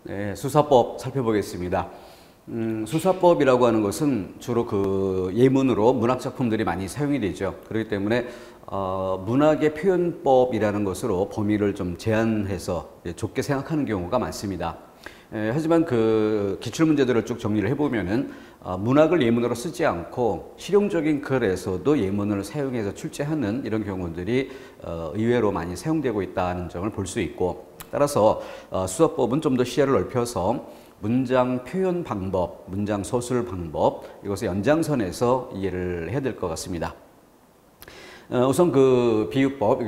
네, 수사법 살펴보겠습니다. 수사법이라고 하는 것은 주로 그 예문으로 문학 작품들이 많이 사용이 되죠. 그렇기 때문에 문학의 표현법이라는 것으로 범위를 좀 제한해서 좁게 생각하는 경우가 많습니다. 하지만 그 기출문제들을 쭉 정리를 해보면은 문학을 예문으로 쓰지 않고 실용적인 글에서도 예문을 사용해서 출제하는 이런 경우들이 의외로 많이 사용되고 있다는 점을 볼 수 있고, 따라서 수사법은 좀 더 시야를 넓혀서 문장 표현 방법, 문장 서술 방법, 이것의 연장선에서 이해를 해야 될 것 같습니다. 우선 그 비유법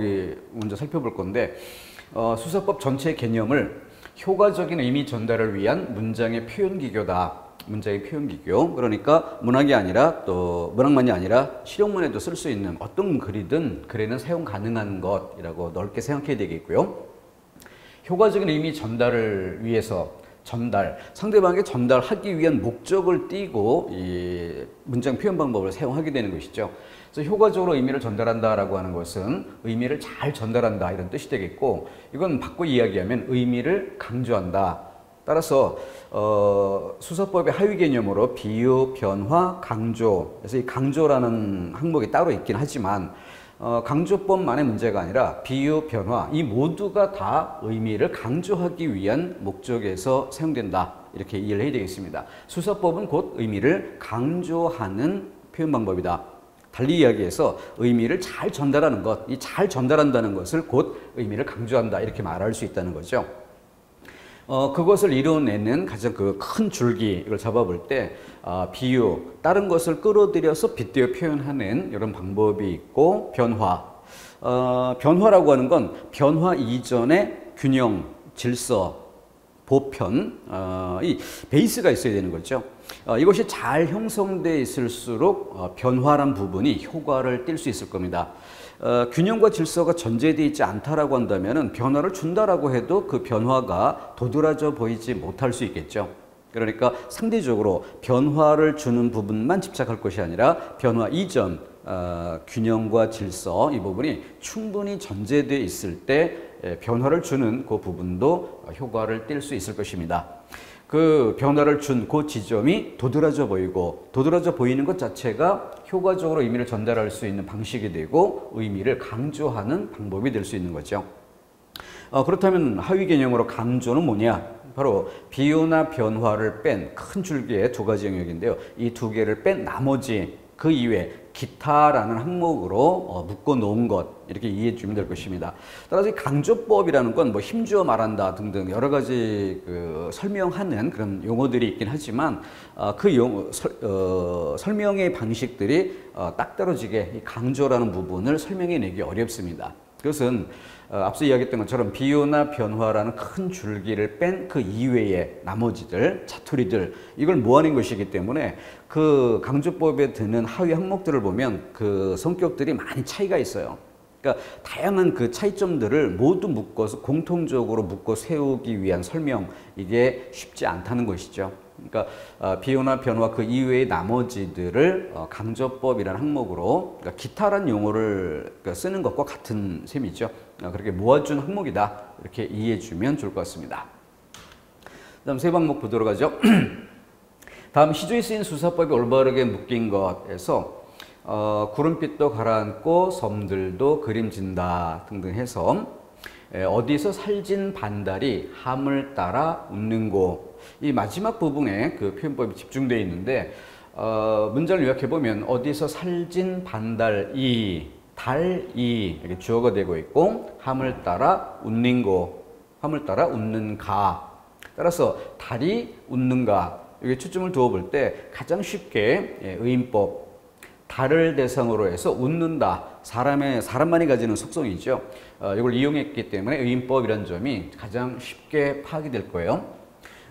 먼저 살펴볼 건데, 수사법 전체 개념을 효과적인 의미 전달을 위한 문장의 표현 기교다. 문장의 표현 기교. 그러니까 문학이 아니라 또 문학만이 아니라 실용문에도 쓸 수 있는 어떤 글이든 글에는 사용 가능한 것이라고 넓게 생각해야 되겠고요. 효과적인 의미 전달을 위해서 상대방에게 전달하기 위한 목적을 띠고 이 문장 표현 방법을 사용하게 되는 것이죠. 그래서 효과적으로 의미를 전달한다라고 하는 것은 의미를 잘 전달한다 이런 뜻이 되겠고, 이건 바꿔 이야기하면 의미를 강조한다. 따라서 수사법의 하위 개념으로 비유, 변화, 강조, 그래서 이 강조라는 항목이 따로 있긴 하지만 강조법만의 문제가 아니라 비유, 변화 이 모두가 다 의미를 강조하기 위한 목적에서 사용된다. 이렇게 이해를 해야 되겠습니다. 수사법은 곧 의미를 강조하는 표현 방법이다. 달리 이야기해서 의미를 잘 전달하는 것, 이 잘 전달한다는 것을 곧 의미를 강조한다. 이렇게 말할 수 있다는 거죠. 그것을 이뤄내는 가장 그 큰 줄기, 이걸 잡아볼 때 비유, 다른 것을 끌어들여서 빗대어 표현하는 이런 방법이 있고, 변화. 변화라고 하는 건 변화 이전에 균형, 질서, 보편, 이 베이스가 있어야 되는 거죠. 이것이 잘 형성되어 있을수록 변화란 부분이 효과를 띌 수 있을 겁니다. 균형과 질서가 전제되어 있지 않다라고 한다면 변화를 준다라고 해도 그 변화가 도드라져 보이지 못할 수 있겠죠. 그러니까 상대적으로 변화를 주는 부분만 집착할 것이 아니라 변화 이전 균형과 질서 이 부분이 충분히 전제되어 있을 때 변화를 주는 그 부분도 효과를 띌 수 있을 것입니다. 그 변화를 준 그 지점이 도드라져 보이고, 도드라져 보이는 것 자체가 효과적으로 의미를 전달할 수 있는 방식이 되고 의미를 강조하는 방법이 될 수 있는 거죠. 그렇다면 하위 개념으로 강조는 뭐냐? 바로 비유나 변화를 뺀 큰 줄기의 두 가지 영역인데요. 이 두 개를 뺀 나머지 그 이외에 기타라는 항목으로 묶어 놓은 것, 이렇게 이해해 주면 될 것입니다. 따라서 이 강조법이라는 건 뭐 힘주어 말한다 등등 여러 가지 설명하는 그런 용어들이 있긴 하지만 그 설명의 방식들이 딱 떨어지게 이 강조라는 부분을 설명해 내기 어렵습니다. 그것은 앞서 이야기했던 것처럼 비유나 변화라는 큰 줄기를 뺀 그 이외의 나머지들, 자투리들, 이걸 모아낸 것이기 때문에 그 강조법에 드는 하위 항목들을 보면 그 성격들이 많이 차이가 있어요. 그러니까 다양한 그 차이점들을 모두 묶어서 공통적으로 묶어 세우기 위한 설명, 이게 쉽지 않다는 것이죠. 그러니까 비유나 변화 그 이외의 나머지들을 강조법이라는 항목으로, 그러니까 기타란 용어를 쓰는 것과 같은 셈이죠. 그렇게 모아준 항목이다. 이렇게 이해해 주면 좋을 것 같습니다. 다음 세 방목 보도록 하죠. 다음 시조에 쓰인 수사법이 올바르게 묶인 것에서 구름빛도 가라앉고 섬들도 그림진다 등등 해서 어디서 살진 반달이 함을 따라 웃는고, 이 마지막 부분에 그 표현법이 집중되어 있는데 문장을 요약해 보면 어디서 살진 반달이, 달이 이렇게 주어가 되고 있고, 함을 따라 웃는고, 함을 따라 웃는가. 따라서 달이 웃는가, 여기 초점을 두어 볼 때 가장 쉽게 의인법, 달을 대상으로 해서 웃는다. 사람만이 가지는 속성이죠. 이걸 이용했기 때문에 의인법이라는 점이 가장 쉽게 파악이 될 거예요.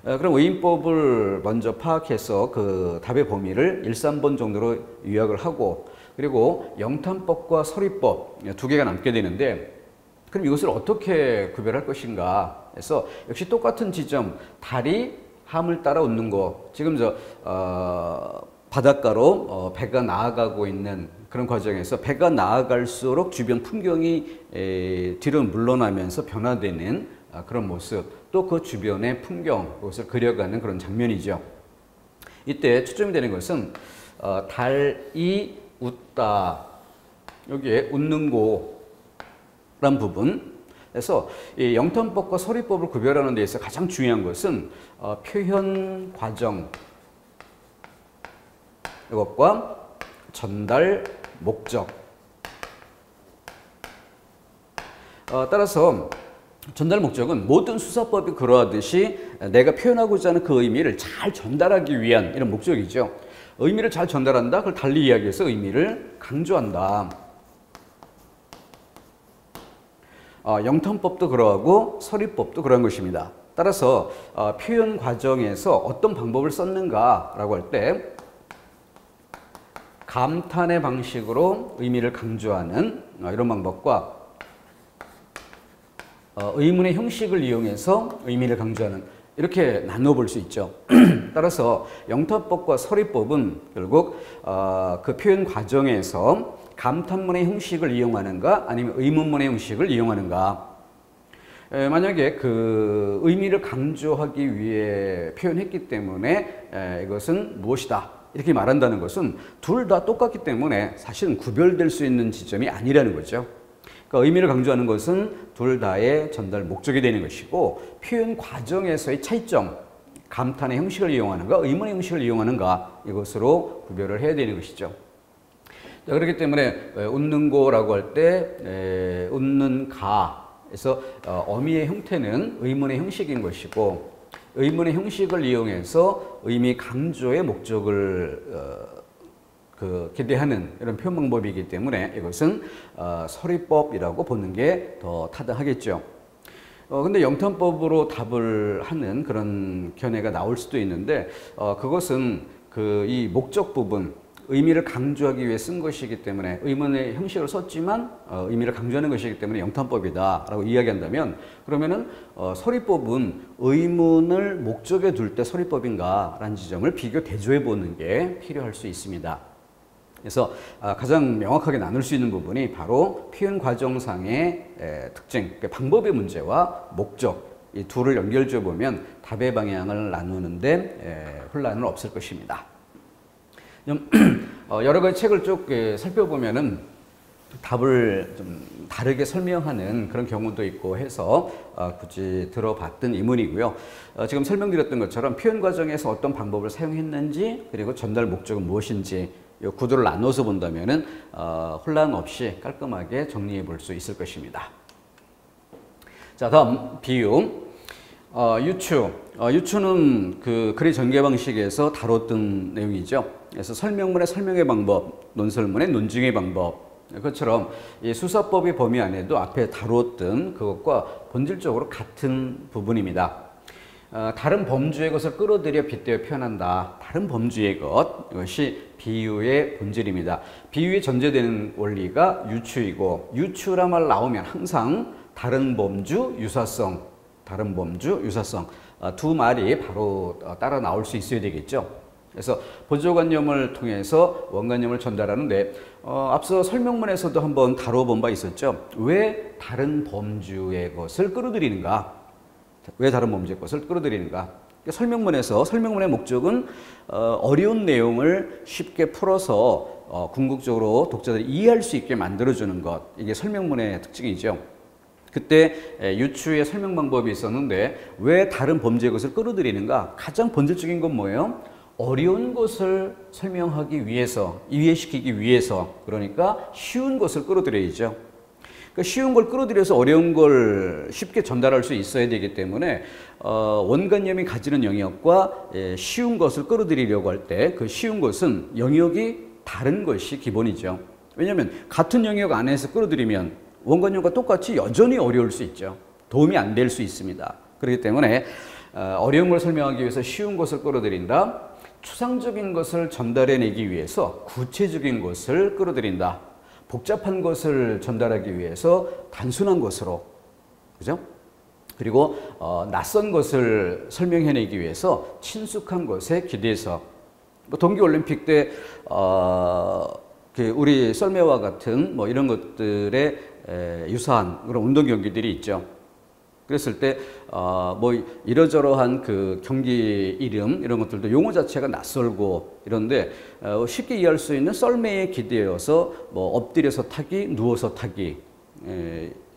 그럼 의인법을 먼저 파악해서 그 답의 범위를 1, 3번 정도로 요약을 하고, 그리고 영탄법과 서리법 두 개가 남게 되는데, 그럼 이것을 어떻게 구별할 것인가 해서 역시 똑같은 지점, 달이 함을 따라 웃는 거. 지금 바닷가로 배가 나아가고 있는 그런 과정에서 배가 나아갈수록 주변 풍경이 뒤로 물러나면서 변화되는 그런 모습, 또 그 주변의 풍경, 그것을 그려가는 그런 장면이죠. 이때 초점이 되는 것은 달이 웃다. 여기에 웃는 고란 부분. 그래서 이 영턴법과 서리법을 구별하는 데 있어서 가장 중요한 것은 표현 과정, 이것과 전달 목적. 따라서 전달 목적은 모든 수사법이 그러하듯이 내가 표현하고자 하는 그 의미를 잘 전달하기 위한 이런 목적이죠. 의미를 잘 전달한다. 그걸 달리 이야기해서 의미를 강조한다. 영턴법도 그러하고 서리법도 그런 것입니다. 따라서 표현 과정에서 어떤 방법을 썼는가라고 할 때 감탄의 방식으로 의미를 강조하는 이런 방법과 의문의 형식을 이용해서 의미를 강조하는 이렇게 나누어 볼 수 있죠. 따라서 영턴법과 서리법은 결국 그 표현 과정에서 감탄문의 형식을 이용하는가 아니면 의문문의 형식을 이용하는가. 만약에 그 의미를 강조하기 위해 표현했기 때문에 이것은 무엇이다 이렇게 말한다는 것은 둘 다 똑같기 때문에 사실은 구별될 수 있는 지점이 아니라는 거죠. 그러니까 의미를 강조하는 것은 둘 다의 전달 목적이 되는 것이고 표현 과정에서의 차이점, 감탄의 형식을 이용하는가 의문의 형식을 이용하는가 이것으로 구별을 해야 되는 것이죠. 자, 그렇기 때문에 웃는 고라고 할 때 웃는 가에서 어미의 형태는 의문의 형식인 것이고 의문의 형식을 이용해서 의미 강조의 목적을 기대하는 이런 표현 방법이기 때문에 이것은 서리법이라고 보는 게 더 타당하겠죠. 근데 영턴법으로 답을 하는 그런 견해가 나올 수도 있는데 그것은 이 목적 부분 의미를 강조하기 위해 쓴 것이기 때문에 의문의 형식을 썼지만 의미를 강조하는 것이기 때문에 영턴법이다 라고 이야기한다면 그러면은 서리법은 의문을 목적에 둘 때 서리법인가 라는 지점을 비교 대조해 보는 게 필요할 수 있습니다. 그래서 가장 명확하게 나눌 수 있는 부분이 바로 표현 과정상의 특징, 그러니까 방법의 문제와 목적 이 둘을 연결지어 보면 답의 방향을 나누는데 혼란은 없을 것입니다. 여러 가지 책을 쭉 살펴보면은 답을 좀 다르게 설명하는 그런 경우도 있고 해서 굳이 들어봤던 의문이고요. 지금 설명드렸던 것처럼 표현 과정에서 어떤 방법을 사용했는지 그리고 전달 목적은 무엇인지 이 구도를 나눠서 본다면은 혼란 없이 깔끔하게 정리해 볼 수 있을 것입니다. 자, 다음 비유. 유추. 유추는 그 글의 전개 방식에서 다뤘던 내용이죠. 그래서 설명문의 설명의 방법, 논설문의 논증의 방법. 그것처럼 이 수사법의 범위 안에도 앞에 다루었던 그것과 본질적으로 같은 부분입니다. 다른 범주의 것을 끌어들여 빗대어 표현한다. 다른 범주의 것, 이것이 비유의 본질입니다. 비유에 전제되는 원리가 유추이고 유추란 말 나오면 항상 다른 범주, 유사성, 다른 범주, 유사성 두 말이 바로 따라 나올 수 있어야 되겠죠. 그래서 보조관념을 통해서 원관념을 전달하는데 앞서 설명문에서도 한번 다뤄본 바 있었죠. 왜 다른 범주의 것을 끌어들이는가? 왜 다른 범주의 것을 끌어들이는가? 설명문에서 설명문의 목적은 어려운 내용을 쉽게 풀어서 궁극적으로 독자들이 이해할 수 있게 만들어주는 것. 이게 설명문의 특징이죠. 그때 유추의 설명 방법이 있었는데 왜 다른 범주의 것을 끌어들이는가? 가장 본질적인 건 뭐예요? 어려운 것을 설명하기 위해서, 이해시키기 위해서 그러니까 쉬운 것을 끌어들여야죠. 그러니까 쉬운 걸 끌어들여서 어려운 걸 쉽게 전달할 수 있어야 되기 때문에 원관념이 가지는 영역과 쉬운 것을 끌어들이려고 할 때 그 쉬운 것은 영역이 다른 것이 기본이죠. 왜냐하면 같은 영역 안에서 끌어들이면 원관념과 똑같이 여전히 어려울 수 있죠. 도움이 안 될 수 있습니다. 그렇기 때문에 어려운 걸 설명하기 위해서 쉬운 것을 끌어들인다. 추상적인 것을 전달해내기 위해서 구체적인 것을 끌어들인다. 복잡한 것을 전달하기 위해서 단순한 것으로, 그죠? 그리고 낯선 것을 설명해내기 위해서 친숙한 것에 기대서 동계올림픽 때 우리 썰매와 같은 뭐 이런 것들에 유사한 그런 운동 경기들이 있죠. 그랬을 때 뭐 이러저러한 그 경기 이름 이런 것들도 용어 자체가 낯설고 이런데 쉽게 이해할 수 있는 썰매에 기대어서 뭐 엎드려서 타기, 누워서 타기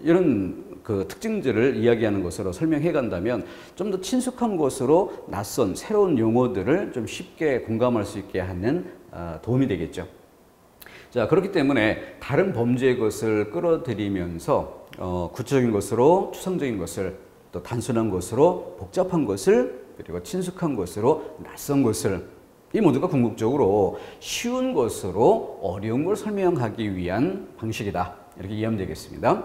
이런 그 특징들을 이야기하는 것으로 설명해 간다면 좀 더 친숙한 것으로 낯선 새로운 용어들을 좀 쉽게 공감할 수 있게 하는 도움이 되겠죠. 자, 그렇기 때문에 다른 범죄의 것을 끌어들이면서 구체적인 것으로 추상적인 것을, 또 단순한 것으로 복잡한 것을, 그리고 친숙한 것으로 낯선 것을, 이 모두가 궁극적으로 쉬운 것으로 어려운 걸 설명하기 위한 방식이다. 이렇게 이해하면 되겠습니다.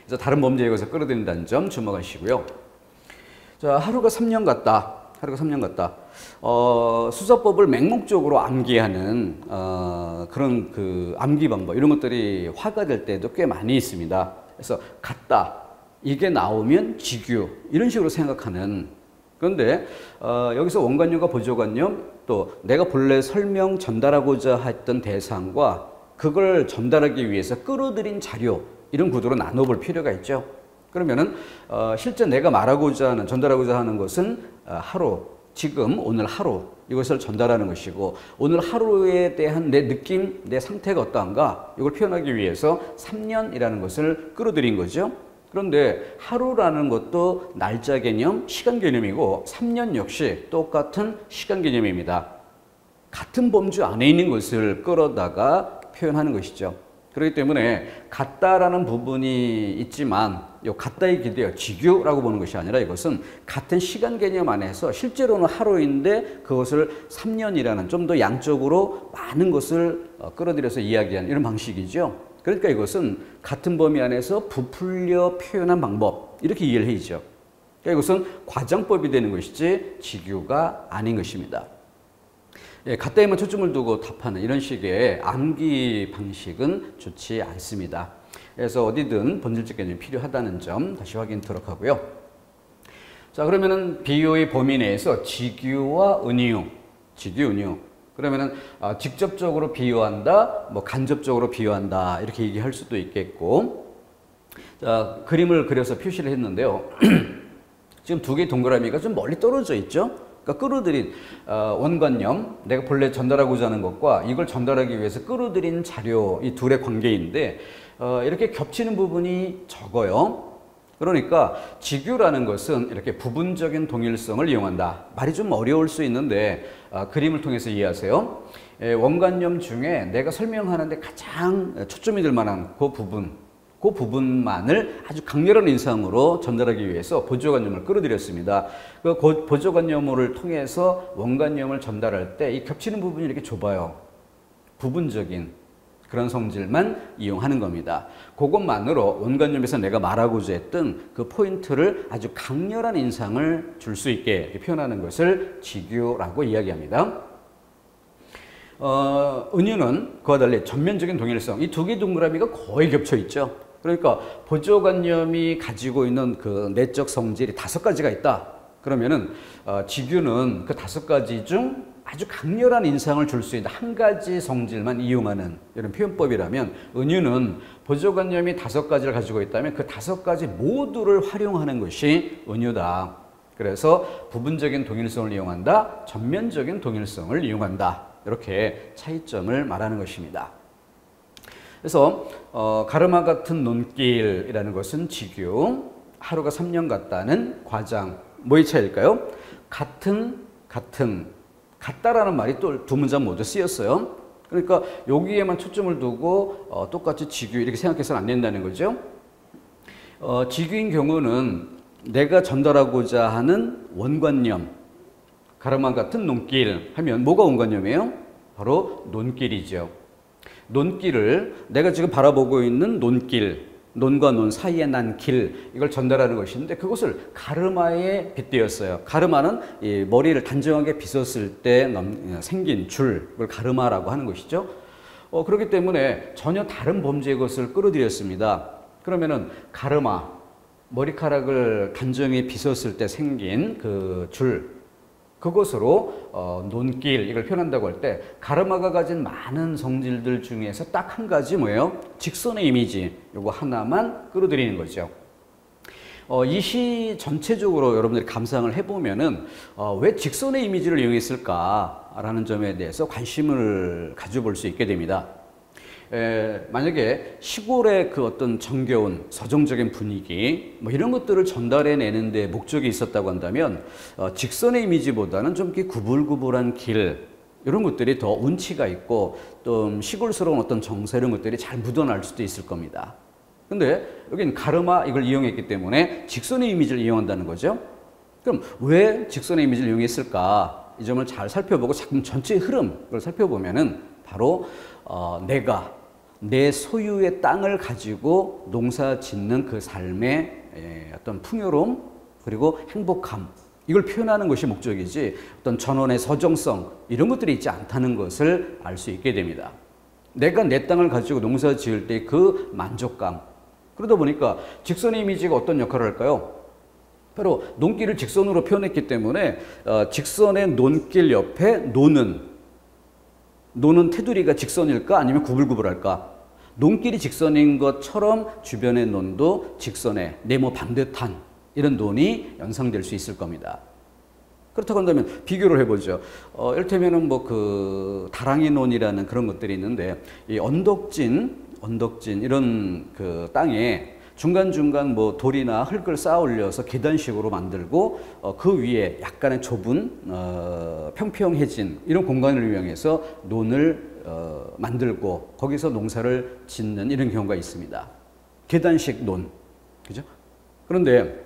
그래서 다른 범죄의 것을 끌어들인다는 점 주목하시고요. 자, 하루가 3년 같다. 하루가 3년 같다. 수사법을 맹목적으로 암기하는 그런 그 암기 방법 이런 것들이 화가될 때도 꽤 많이 있습니다. 그래서 같다. 이게 나오면 직유 이런 식으로 생각하는. 그런데 여기서 원관념과 보조관념 또 내가 본래 설명 전달하고자 했던 대상과 그걸 전달하기 위해서 끌어들인 자료 이런 구도로 나눠볼 필요가 있죠. 그러면은 실제 내가 말하고자 하는 전달하고자 하는 것은 하루 지금 오늘 하루 이것을 전달하는 것이고 오늘 하루에 대한 내 느낌, 내 상태가 어떠한가 이걸 표현하기 위해서 3년이라는 것을 끌어들인 거죠. 그런데 하루라는 것도 날짜 개념, 시간 개념이고 3년 역시 똑같은 시간 개념입니다. 같은 범주 안에 있는 것을 끌어다가 표현하는 것이죠. 그렇기 때문에 같다라는 부분이 있지만 이 같다의 기대어 직유라고 보는 것이 아니라 이것은 같은 시간 개념 안에서 실제로는 하루인데 그것을 3년이라는 좀 더 양적으로 많은 것을 끌어들여서 이야기하는 이런 방식이죠. 그러니까 이것은 같은 범위 안에서 부풀려 표현한 방법 이렇게 이해를 해야죠. 그러니까 이것은 과장법이 되는 것이지 직유가 아닌 것입니다. 예, 같다에만 초점을 두고 답하는 이런 식의 암기 방식은 좋지 않습니다. 그래서 어디든 본질적 개념이 필요하다는 점 다시 확인토록 하고요. 자, 그러면은 비유의 범위 내에서 직유와 은유, 직유, 은유. 그러면은 직접적으로 비유한다, 뭐 간접적으로 비유한다 이렇게 얘기할 수도 있겠고. 자, 그림을 그려서 표시를 했는데요. 지금 두 개의 동그라미가 좀 멀리 떨어져 있죠. 그러니까 끌어들인 원관념, 내가 본래 전달하고자 하는 것과 이걸 전달하기 위해서 끌어들인 자료 이 둘의 관계인데 이렇게 겹치는 부분이 적어요. 그러니까 직유라는 것은 이렇게 부분적인 동일성을 이용한다. 말이 좀 어려울 수 있는데 그림을 통해서 이해하세요. 원관념 중에 내가 설명하는데 가장 초점이 될 만한 그 부분만을 아주 강렬한 인상으로 전달하기 위해서 보조관념을 끌어들였습니다. 그 보조관념을 통해서 원관념을 전달할 때 이 겹치는 부분이 이렇게 좁아요. 부분적인 그런 성질만 이용하는 겁니다. 그것만으로 원관념에서 내가 말하고자 했던 그 포인트를 아주 강렬한 인상을 줄 수 있게 이렇게 표현하는 것을 직유라고 이야기합니다. 은유는 그와 달리 전면적인 동일성, 이 두 개의 동그라미가 거의 겹쳐 있죠. 그러니까 보조관념이 가지고 있는 그 내적 성질이 5가지가 있다. 그러면은 직유는 그 5가지 중 아주 강렬한 인상을 줄 수 있는 한 가지 성질만 이용하는 이런 표현법이라면 은유는 보조관념이 5가지를 가지고 있다면 그 5가지 모두를 활용하는 것이 은유다. 그래서 부분적인 동일성을 이용한다, 전면적인 동일성을 이용한다. 이렇게 차이점을 말하는 것입니다. 그래서 가르마 같은 눈길이라는 것은 직유, 하루가 3년 같다는 과장. 뭐의 차이일까요? 같다라는 말이 또 두 문장 모두 쓰였어요. 그러니까 여기에만 초점을 두고 똑같이 직유 이렇게 생각해서는 안 된다는 거죠. 직유인 경우는 내가 전달하고자 하는 원관념, 가르마 같은 눈길 하면 뭐가 원관념이에요? 바로 논길이죠. 논길을 내가 지금 바라보고 있는 논길, 논과 논 사이에 난 길, 이걸 전달하는 것인데 그것을 가르마에 빗대었어요. 가르마는 이 머리를 단정하게 빗었을 때 생긴 줄, 그걸 가르마라고 하는 것이죠. 그렇기 때문에 전혀 다른 범죄의 것을 끌어들였습니다. 그러면은 가르마, 머리카락을 단정히 빗었을 때 생긴 그 줄, 그것으로 논길 이걸 표현한다고 할 때 가르마가 가진 많은 성질들 중에서 딱 한 가지 뭐예요? 직선의 이미지 요거 하나만 끌어들이는 거죠. 이 시 전체적으로 여러분들이 감상을 해보면은 왜 직선의 이미지를 이용했을까라는 점에 대해서 관심을 가져볼 수 있게 됩니다. 만약에 시골의 그 어떤 정겨운 서정적인 분위기 뭐 이런 것들을 전달해내는 데 목적이 있었다고 한다면 직선의 이미지보다는 좀 이렇게 구불구불한 길 이런 것들이 더 운치가 있고 좀 시골스러운 어떤 정서 이런 것들이 잘 묻어날 수도 있을 겁니다. 근데 여긴 가르마 이걸 이용했기 때문에 직선의 이미지를 이용한다는 거죠. 그럼 왜 직선의 이미지를 이용했을까? 이 점을 잘 살펴보고 작품 전체의 흐름을 살펴보면은 바로 내가 내 소유의 땅을 가지고 농사 짓는 그 삶의 어떤 풍요로움 그리고 행복함 이걸 표현하는 것이 목적이지 어떤 전원의 서정성 이런 것들이 있지 않다는 것을 알 수 있게 됩니다. 내가 내 땅을 가지고 농사 지을 때 그 만족감 그러다 보니까 직선의 이미지가 어떤 역할을 할까요? 바로 논길을 직선으로 표현했기 때문에 직선의 논길 옆에 노는 테두리가 직선일까 아니면 구불구불할까? 논길이 직선인 것처럼 주변의 논도 직선에 네모 반듯한 이런 논이 연상될 수 있을 겁니다. 그렇다고 한다면 비교를 해보죠. 이를테면은 뭐 그 다랑이 논이라는 그런 것들이 있는데 이 언덕진 이런 그 땅에 중간중간 뭐 돌이나 흙을 쌓아 올려서 계단식으로 만들고 그 위에 약간의 좁은 평평해진 이런 공간을 이용해서 논을 만들고 거기서 농사를 짓는 이런 경우가 있습니다. 계단식 논, 그죠? 그런데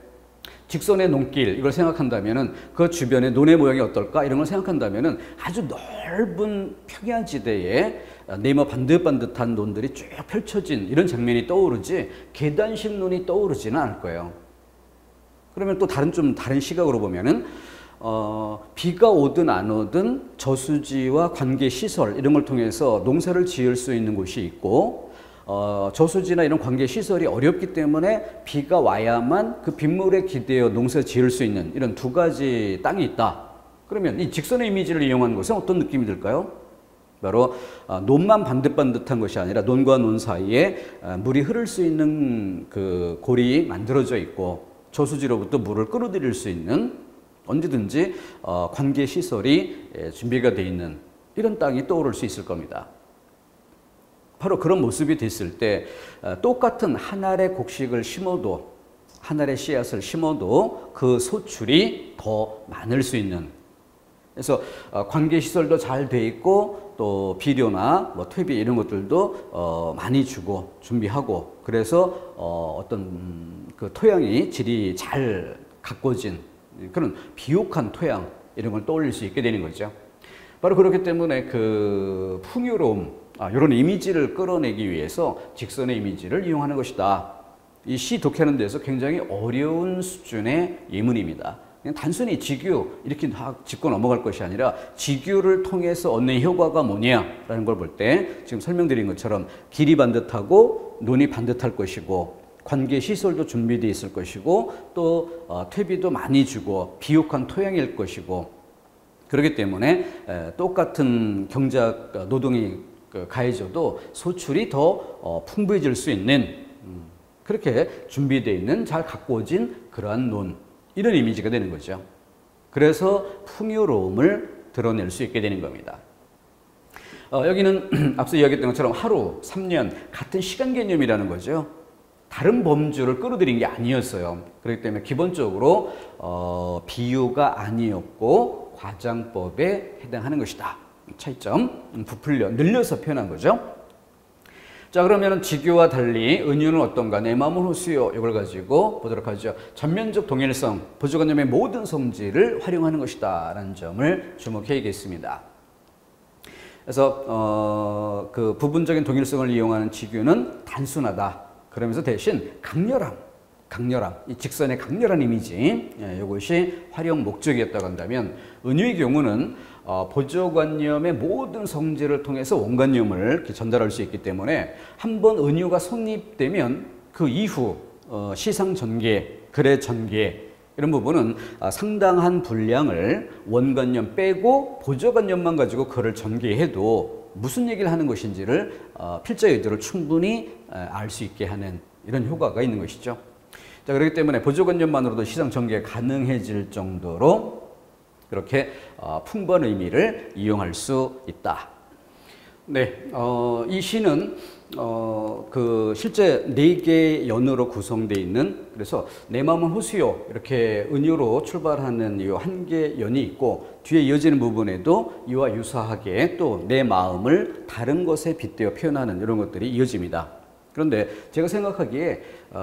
직선의 논길 이걸 생각한다면은 그 주변의 논의 모양이 어떨까 이런 걸 생각한다면은 아주 넓은 평야지대에 네모 반듯반듯한 논들이 쭉 펼쳐진 이런 장면이 떠오르지 계단식 논이 떠오르지는 않을 거예요. 그러면 또 다른 시각으로 보면은 비가 오든 안 오든 저수지와 관계 시설 이런 걸 통해서 농사를 지을 수 있는 곳이 있고 저수지나 이런 관계 시설이 어렵기 때문에 비가 와야만 그 빗물에 기대어 농사 지을 수 있는 이런 두 가지 땅이 있다. 그러면 이 직선의 이미지를 이용한 것은 어떤 느낌이 들까요? 바로 논만 반듯반듯한 것이 아니라 논과 논 사이에 물이 흐를 수 있는 그 골이 만들어져 있고 저수지로부터 물을 끌어들일 수 있는 언제든지 관계 시설이 준비가 되어 있는 이런 땅이 떠오를 수 있을 겁니다. 바로 그런 모습이 됐을 때 똑같은 한 알의 곡식을 심어도 한 알의 씨앗을 심어도 그 소출이 더 많을 수 있는 그래서 관계 시설도 잘 돼 있고 또 비료나 뭐 퇴비 이런 것들도 많이 주고 준비하고 그래서 어떤 그 토양이 질이 잘 가꿔진 그런 비옥한 토양 이런 걸 떠올릴 수 있게 되는 거죠. 바로 그렇기 때문에 그 풍요로움 이런 이미지를 끌어내기 위해서 직선의 이미지를 이용하는 것이다. 이 시 독해하는 데서 굉장히 어려운 수준의 예문입니다. 그냥 단순히 직유 이렇게 짚고 넘어갈 것이 아니라 직유를 통해서 얻는 효과가 뭐냐라는 걸 볼 때 지금 설명드린 것처럼 길이 반듯하고 논이 반듯할 것이고 관계 시설도 준비되어 있을 것이고 또 퇴비도 많이 주고 비옥한 토양일 것이고 그렇기 때문에 똑같은 경작 노동이 가해져도 소출이 더 풍부해질 수 있는 그렇게 준비되어 있는 잘 가꾸어진 그러한 논 이런 이미지가 되는 거죠. 그래서 풍요로움을 드러낼 수 있게 되는 겁니다. 여기는 앞서 이야기했던 것처럼 하루, 3년 같은 시간 개념이라는 거죠. 다른 범주를 끌어들인 게 아니었어요. 그렇기 때문에 기본적으로 비유가 아니었고 과장법에 해당하는 것이다. 차이점, 부풀려, 늘려서 표현한 거죠. 자, 그러면 직유와 달리 은유는 어떤가? 내 마음은 호수요. 이걸 가지고 보도록 하죠. 전면적 동일성, 보조관념의 모든 성질을 활용하는 것이다. 라는 점을 주목해야겠습니다. 그래서 그 부분적인 동일성을 이용하는 직유는 단순하다. 그러면서 대신 강렬함, 이 직선의 강렬한 이미지, 이것이 활용 목적이었다고 한다면 은유의 경우는 보조관념의 모든 성질을 통해서 원관념을 이렇게 전달할 수 있기 때문에 한번 은유가 성립되면 그 이후 시상 전개, 글의 전개 이런 부분은 상당한 분량을 원관념 빼고 보조관념만 가지고 글을 전개해도 무슨 얘기를 하는 것인지를 필자 의도를 충분히 알 수 있게 하는 이런 효과가 있는 것이죠. 자, 그렇기 때문에 보조건전만으로도 시장 전개가 가능해질 정도로 그렇게 풍부한 의미를 이용할 수 있다. 네, 이 시는 실제 4개의 연으로 구성되어 있는, 그래서 내 마음은 호수요 이렇게 은유로 출발하는 이 한 개 연이 있고, 뒤에 이어지는 부분에도 이와 유사하게 또 내 마음을 다른 것에 빗대어 표현하는 이런 것들이 이어집니다. 그런데 제가 생각하기에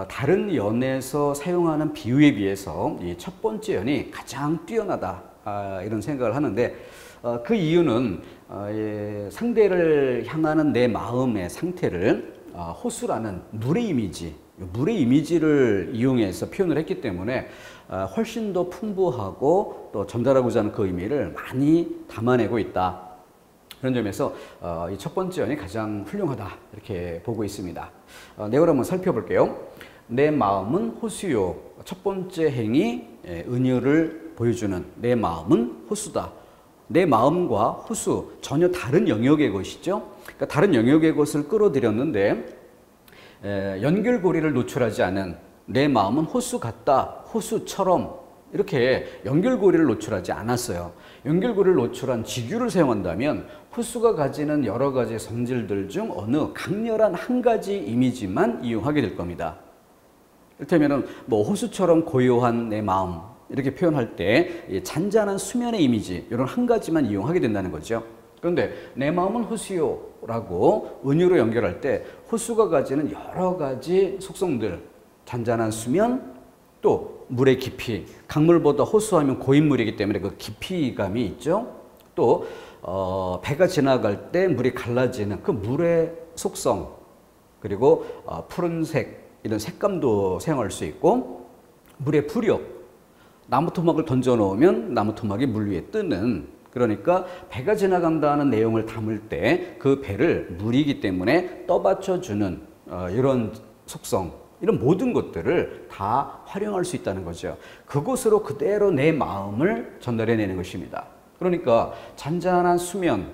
다른 연에서 사용하는 비유에 비해서 이 첫 번째 연이 가장 뛰어나다, 이런 생각을 하는데, 그 이유는 상대를 향하는 내 마음의 상태를 호수라는 물의 이미지를 이용해서 표현을 했기 때문에 훨씬 더 풍부하고 또 전달하고자 하는 그 의미를 많이 담아내고 있다. 그런 점에서 이 첫 번째 연이 가장 훌륭하다 이렇게 보고 있습니다. 내용을 한번 살펴볼게요. 내 마음은 호수요. 첫 번째 행이 은유를 보여주는 내 마음은 호수다. 내 마음과 호수 전혀 다른 영역의 것이죠. 그러니까 다른 영역의 것을 끌어들였는데 연결고리를 노출하지 않은 내 마음은 호수 같다, 호수처럼 이렇게 연결고리를 노출하지 않았어요. 연결고리를 노출한 직유를 사용한다면 호수가 가지는 여러 가지 성질들 중 어느 강렬한 한 가지 이미지만 이용하게 될 겁니다. 이를테면 호수처럼 고요한 내 마음 이렇게 표현할 때 잔잔한 수면의 이미지 이런 한 가지만 이용하게 된다는 거죠. 그런데 내 마음은 호수요라고 은유로 연결할 때 호수가 가지는 여러 가지 속성들, 잔잔한 수면, 또 물의 깊이, 강물보다 호수하면 고인물이기 때문에 그 깊이감이 있죠. 또 배가 지나갈 때 물이 갈라지는 그 물의 속성, 그리고 푸른색 이런 색감도 사용할 수 있고, 물의 부력, 나무 토막을 던져 놓으면 나무 토막이 물 위에 뜨는, 그러니까 배가 지나간다는 내용을 담을 때 그 배를 물이기 때문에 떠받쳐 주는 이런 속성, 이런 모든 것들을 다 활용할 수 있다는 거죠. 그곳으로 그대로 내 마음을 전달해내는 것입니다. 그러니까 잔잔한 수면,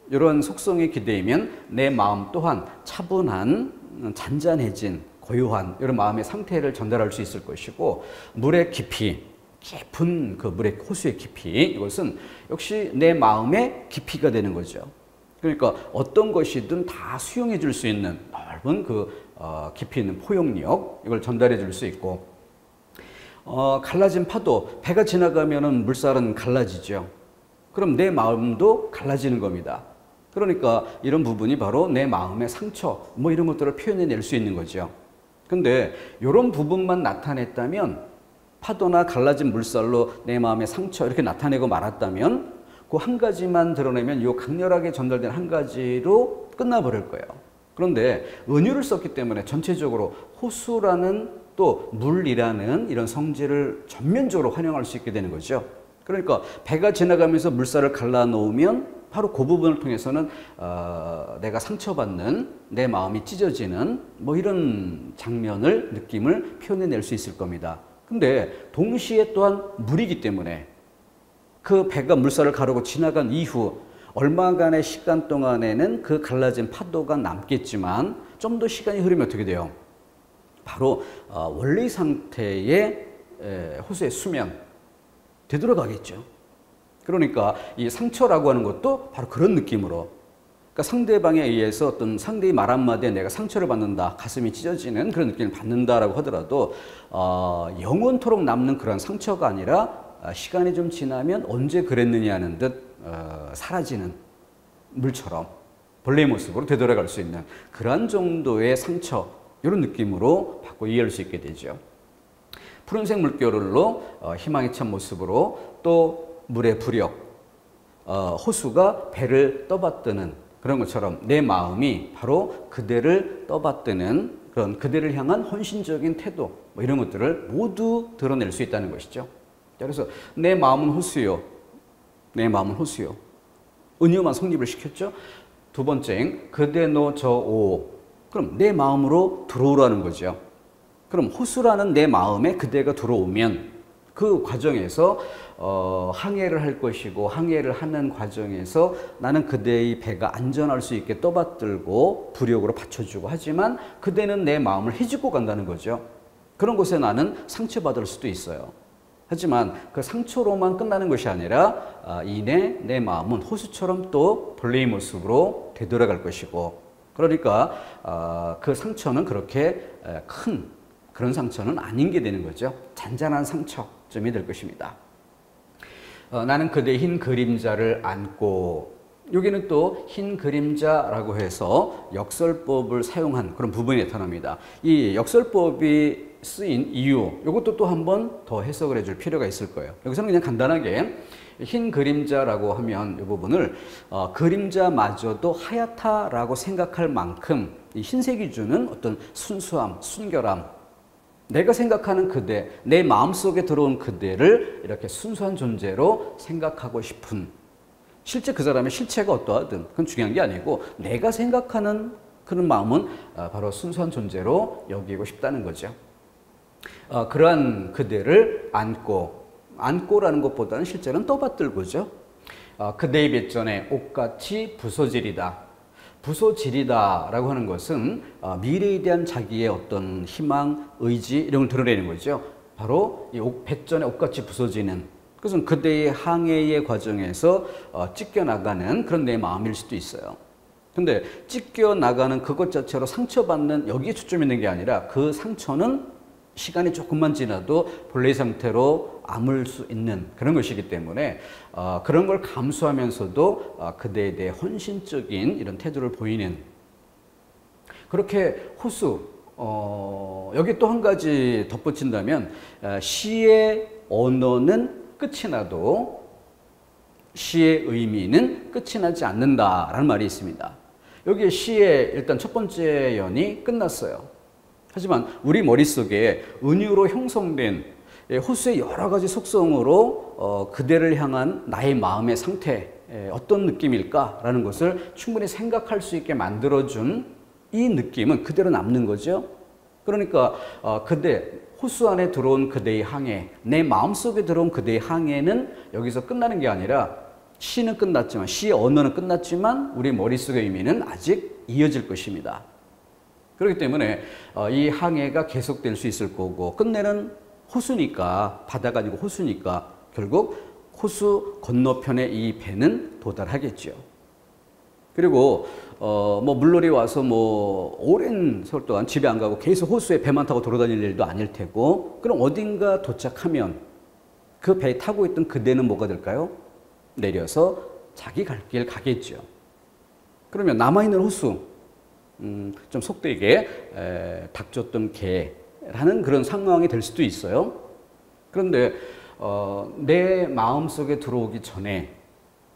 이런 속성에 기대면 내 마음 또한 차분한, 잔잔해진, 고요한 이런 마음의 상태를 전달할 수 있을 것이고, 물의 깊이, 깊은 그 물의 호수의 깊이, 이것은 역시 내 마음의 깊이가 되는 거죠. 그러니까 어떤 것이든 다 수용해 줄 수 있는 넓은 그 깊이 있는 포용력, 이걸 전달해 줄 수 있고, 갈라진 파도, 배가 지나가면은 물살은 갈라지죠. 그럼 내 마음도 갈라지는 겁니다. 그러니까 이런 부분이 바로 내 마음의 상처, 이런 것들을 표현해낼 수 있는 거죠. 근데 이런 부분만 나타냈다면, 파도나 갈라진 물살로 내 마음의 상처 이렇게 나타내고 말았다면, 그 한 가지만 드러내면 이 강렬하게 전달된 한 가지로 끝나버릴 거예요. 그런데 은유를 썼기 때문에 전체적으로 호수라는 또 물이라는 이런 성질을 전면적으로 활용할 수 있게 되는 거죠. 그러니까 배가 지나가면서 물살을 갈라놓으면 바로 그 부분을 통해서는 내가 상처받는, 내 마음이 찢어지는 이런 장면을, 느낌을 표현해낼 수 있을 겁니다. 근데 동시에 또한 물이기 때문에 그 배가 물살을 가르고 지나간 이후 얼마간의 시간 동안에는 그 갈라진 파도가 남겠지만, 좀 더 시간이 흐르면 어떻게 돼요? 바로 원래 상태의 호수의 수면 되돌아가겠죠. 그러니까 이 상처라고 하는 것도 바로 그런 느낌으로, 그러니까 상대방에 의해서 어떤 상대의 말 한마디에 내가 상처를 받는다, 가슴이 찢어지는 그런 느낌을 받는다라고 하더라도 영원토록 남는 그런 상처가 아니라 시간이 좀 지나면 언제 그랬느냐는 듯 사라지는 물처럼 본래의 모습으로 되돌아갈 수 있는 그런 정도의 상처, 이런 느낌으로 받고 이해할 수 있게 되죠. 푸른색 물결로 희망에 찬 모습으로, 또 물의 부력, 호수가 배를 떠받드는 그런 것처럼 내 마음이 바로 그대를 떠받드는 그런 그대를 향한 헌신적인 태도, 이런 것들을 모두 드러낼 수 있다는 것이죠. 그래서 내 마음은 호수요. 내 마음은 호수요. 은유만 성립을 시켰죠. 두 번째, 그대 너 저 오. 그럼 내 마음으로 들어오라는 거죠. 그럼 호수라는 내 마음에 그대가 들어오면 그 과정에서 항해를 할 것이고, 항해를 하는 과정에서 나는 그대의 배가 안전할 수 있게 떠받들고 부력으로 받쳐주고, 하지만 그대는 내 마음을 헤집고 간다는 거죠. 그런 곳에 나는 상처받을 수도 있어요. 하지만 그 상처로만 끝나는 것이 아니라 이내 내 마음은 호수처럼 또 본래의 모습으로 되돌아갈 것이고, 그러니까 그 상처는 그렇게 큰 그런 상처는 아닌 게 되는 거죠. 잔잔한 상처쯤이 될 것입니다. 나는 그대의 흰 그림자를 안고, 여기는 또 흰 그림자라고 해서 역설법을 사용한 그런 부분이 나타납니다. 이 역설법이 쓰인 이유, 이것도 또 한 번 더 해석을 해줄 필요가 있을 거예요. 여기서는 그냥 간단하게 흰 그림자라고 하면 이 부분을 그림자마저도 하얗다라고 생각할 만큼 이 흰색이 주는 어떤 순수함, 순결함, 내가 생각하는 그대, 내 마음속에 들어온 그대를 이렇게 순수한 존재로 생각하고 싶은, 실제 그 사람의 실체가 어떠하든 그건 중요한 게 아니고 내가 생각하는 그런 마음은 바로 순수한 존재로 여기고 싶다는 거죠. 그러한 그대를 안고라는 것보다는 실제는 떠받들고죠. 그대의 뱃전에 옷같이 부서지리다. 부서지리다라고 하는 것은 미래에 대한 자기의 어떤 희망, 의지 이런 걸 드러내는 거죠. 바로 이 뱃전에 옷같이 부서지는, 그것은 그대의 항해의 과정에서 찢겨나가는 그런 내 마음일 수도 있어요. 근데 찢겨나가는 그것 자체로 상처받는 여기에 초점이 있는 게 아니라 그 상처는 시간이 조금만 지나도 본래의 상태로 아물 수 있는 그런 것이기 때문에 그런 걸 감수하면서도 그대에 대해 헌신적인 이런 태도를 보이는, 그렇게 호수, 여기 또 한 가지 덧붙인다면 시의 언어는 끝이 나도 시의 의미는 끝이 나지 않는다라는 말이 있습니다. 여기 시의 일단 첫 번째 연이 끝났어요. 하지만 우리 머릿속에 은유로 형성된 호수의 여러 가지 속성으로 그대를 향한 나의 마음의 상태, 어떤 느낌일까라는 것을 충분히 생각할 수 있게 만들어준 이 느낌은 그대로 남는 거죠. 그러니까 그대, 호수 안에 들어온 그대의 항해, 내 마음속에 들어온 그대의 항해는 여기서 끝나는 게 아니라 시는 끝났지만, 시의 언어는 끝났지만 우리 머릿속의 의미는 아직 이어질 것입니다. 그렇기 때문에 이 항해가 계속될 수 있을 거고, 끝내는 호수니까, 바다가 아니고 호수니까 결국 호수 건너편에 이 배는 도달하겠죠. 그리고 뭐 물놀이 와서 뭐 오랜 세월 동안 집에 안 가고 계속 호수에 배만 타고 돌아다닐 일도 아닐 테고, 그럼 어딘가 도착하면 그 배에 타고 있던 그대는 뭐가 될까요? 내려서 자기 갈 길 가겠죠. 그러면 남아있는 호수, 좀 속되게 닥쳤던 개라는 그런 상황이 될 수도 있어요. 그런데 내 마음속에 들어오기 전에,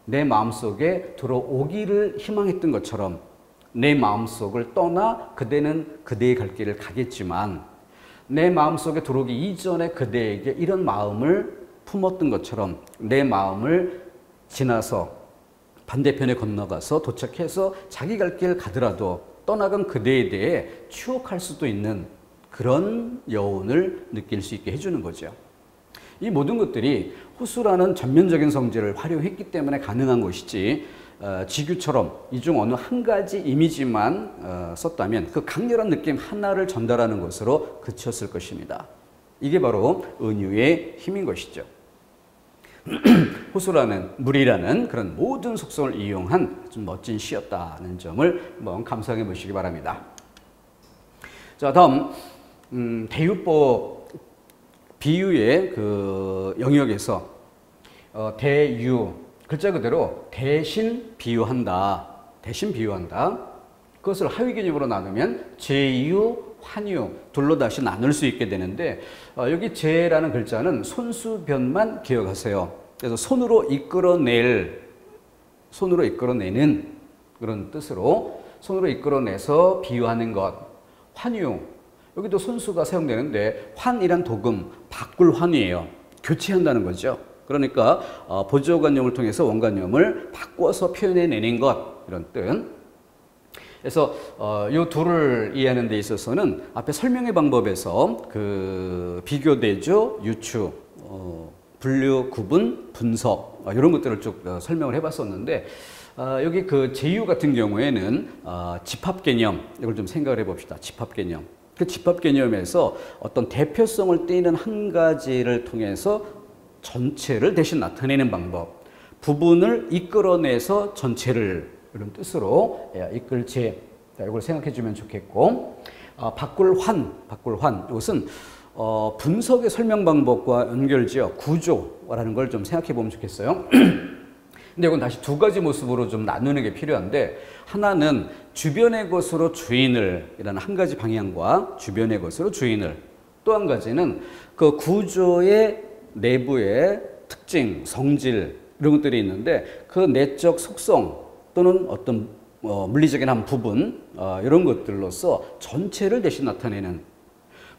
내 마음속에 들어오기를 희망했던 것처럼 내 마음속을 떠나 그대는 그대의 갈 길을 가겠지만, 내 마음속에 들어오기 이전에 그대에게 이런 마음을 품었던 것처럼 내 마음을 지나서 반대편에 건너가서 도착해서 자기 갈 길 가더라도 떠나간 그대에 대해 추억할 수도 있는 그런 여운을 느낄 수 있게 해주는 거죠. 이 모든 것들이 호수라는 전면적인 성질을 활용했기 때문에 가능한 것이지, 지규처럼 이 중 어느 한 가지 이미지만 썼다면 그 강렬한 느낌 하나를 전달하는 것으로 그쳤을 것입니다. 이게 바로 은유의 힘인 것이죠. 호수라는, 물이라는 그런 모든 속성을 이용한 좀 멋진 시였다는 점을 한번 감상해 보시기 바랍니다. 자, 다음 대유법 비유의 그 영역에서 대유, 글자 그대로 대신 비유한다. 대신 비유한다. 그것을 하위 개념으로 나누면 제유, 환유 둘로 다시 나눌 수 있게 되는데, 여기 제라는 글자는 손수변만 기억하세요. 그래서 손으로 이끌어내는 그런 뜻으로 손으로 이끌어내서 비유하는 것. 환유, 여기도 손수가 사용되는데 환이란 도금, 바꿀 환이에요. 교체한다는 거죠. 그러니까 보조관념을 통해서 원관념을 바꿔서 표현해내는 것, 이런 뜻. 그래서 이 둘을 이해하는 데 있어서는 앞에 설명의 방법에서 그 비교, 대조, 유추, 분류, 구분, 분석 이런 것들을 쭉 설명을 해봤었는데, 여기 그 제유 같은 경우에는 집합 개념, 이걸 좀 생각을 해봅시다. 집합 개념. 그 집합 개념에서 어떤 대표성을 띠는 한 가지를 통해서 전체를 대신 나타내는 방법. 부분을 이끌어내서 전체를 이런 뜻으로 이끌지. 이걸 생각해 주면 좋겠고, 바꿀 환. 이것은 분석의 설명 방법과 연결지어 구조라는 걸 좀 생각해 보면 좋겠어요. 근데 이건 다시 두 가지 모습으로 좀 나누는 게 필요한데, 하나는 주변의 것으로 주인을 이라는 한 가지 방향과 주변의 것으로 주인을, 또 한 가지는 그 구조의 내부의 특징, 성질 이런 것들이 있는데 그 내적 속성 또는 어떤 물리적인 한 부분 이런 것들로서 전체를 대신 나타내는,